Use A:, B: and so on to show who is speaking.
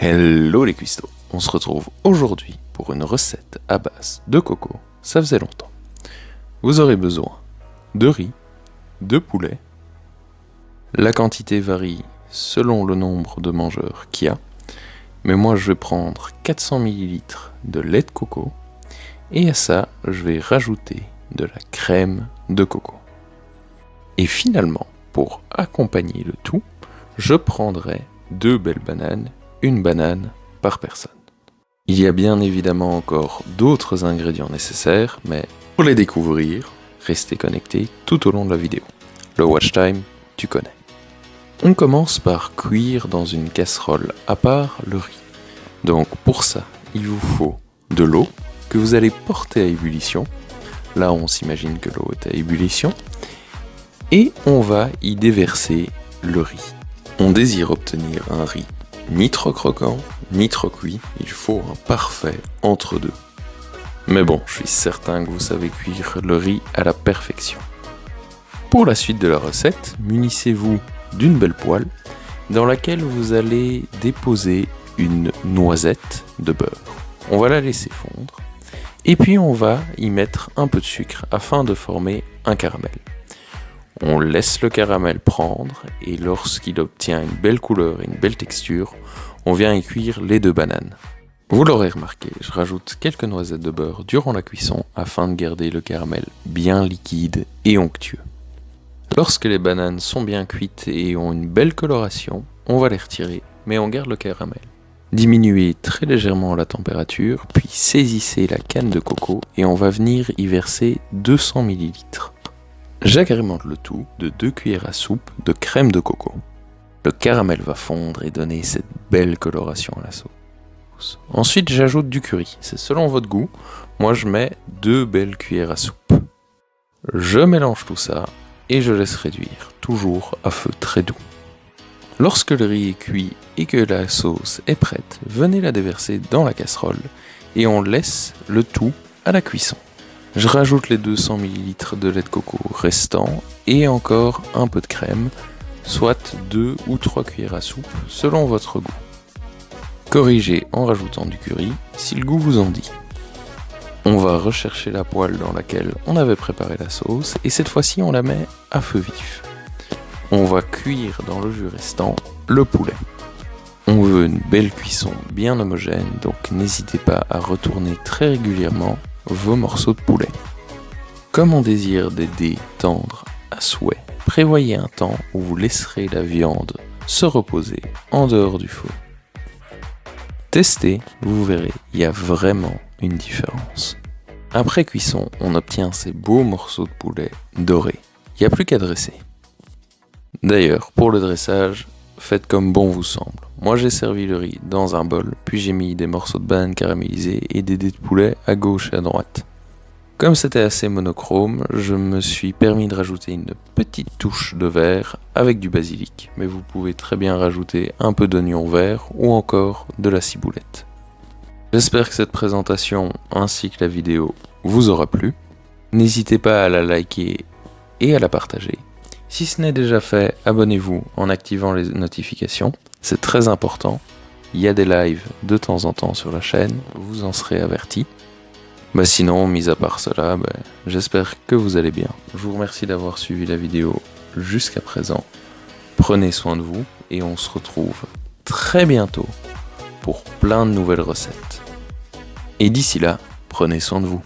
A: Hello les cuistots, on se retrouve aujourd'hui pour une recette à base de coco, ça faisait longtemps. Vous aurez besoin de riz, de poulet. La quantité varie selon le nombre de mangeurs qu'il y a, mais moi je vais prendre 400 ml de lait de coco et à ça je vais rajouter de la crème de coco. Et finalement, pour accompagner le tout, je prendrai 2 belles bananes, une banane par personne. Il y a bien évidemment encore d'autres ingrédients nécessaires, mais pour les découvrir, restez connectés tout au long de la vidéo. Le watch time, tu connais. On commence par cuire dans une casserole à part le riz. Donc pour ça, il vous faut de l'eau que vous allez porter à ébullition. Là, on s'imagine que l'eau est à ébullition. Et on va y déverser le riz. On désire obtenir un riz ni trop croquant, ni trop cuit, il faut un parfait entre deux. Mais bon, je suis certain que vous savez cuire le riz à la perfection. Pour la suite de la recette, munissez-vous d'une belle poêle dans laquelle vous allez déposer une noisette de beurre. On va la laisser fondre et puis on va y mettre un peu de sucre afin de former un caramel. On laisse le caramel prendre et lorsqu'il obtient une belle couleur et une belle texture, on vient y cuire les 2 bananes. Vous l'aurez remarqué, je rajoute quelques noisettes de beurre durant la cuisson afin de garder le caramel bien liquide et onctueux. Lorsque les bananes sont bien cuites et ont une belle coloration, on va les retirer, mais on garde le caramel. Diminuez très légèrement la température, puis saisissez la canne de coco et on va venir y verser 200 ml. J'agrémente le tout de 2 cuillères à soupe de crème de coco. Le caramel va fondre et donner cette belle coloration à la sauce. Ensuite, j'ajoute du curry, c'est selon votre goût. Moi, je mets 2 belles cuillères à soupe. Je mélange tout ça et je laisse réduire, toujours à feu très doux. Lorsque le riz est cuit et que la sauce est prête, venez la déverser dans la casserole et on laisse le tout à la cuisson. Je rajoute les 200 ml de lait de coco restants et encore un peu de crème, soit 2 ou 3 cuillères à soupe selon votre goût. Corrigez en rajoutant du curry si le goût vous en dit. On va rechercher la poêle dans laquelle on avait préparé la sauce et cette fois-ci on la met à feu vif. On va cuire dans le jus restant le poulet. On veut une belle cuisson bien homogène, donc n'hésitez pas à retourner très régulièrement vos morceaux de poulet. Comme on désire des dés tendres à souhait, prévoyez un temps où vous laisserez la viande se reposer en dehors du feu. Testez, vous verrez, il y a vraiment une différence. Après cuisson, on obtient ces beaux morceaux de poulet dorés. Il n'y a plus qu'à dresser. D'ailleurs, pour le dressage, faites comme bon vous semble. Moi j'ai servi le riz dans un bol, puis j'ai mis des morceaux de banane caramélisés et des dés de poulet à gauche et à droite. Comme c'était assez monochrome, je me suis permis de rajouter une petite touche de vert avec du basilic, mais vous pouvez très bien rajouter un peu d'oignon vert ou encore de la ciboulette. J'espère que cette présentation ainsi que la vidéo vous aura plu. N'hésitez pas à la liker et à la partager. Si ce n'est déjà fait, abonnez-vous en activant les notifications, c'est très important. Il y a des lives de temps en temps sur la chaîne, vous en serez avertis. Sinon, mis à part cela, j'espère que vous allez bien. Je vous remercie d'avoir suivi la vidéo jusqu'à présent. Prenez soin de vous et on se retrouve très bientôt pour plein de nouvelles recettes. Et d'ici là, prenez soin de vous.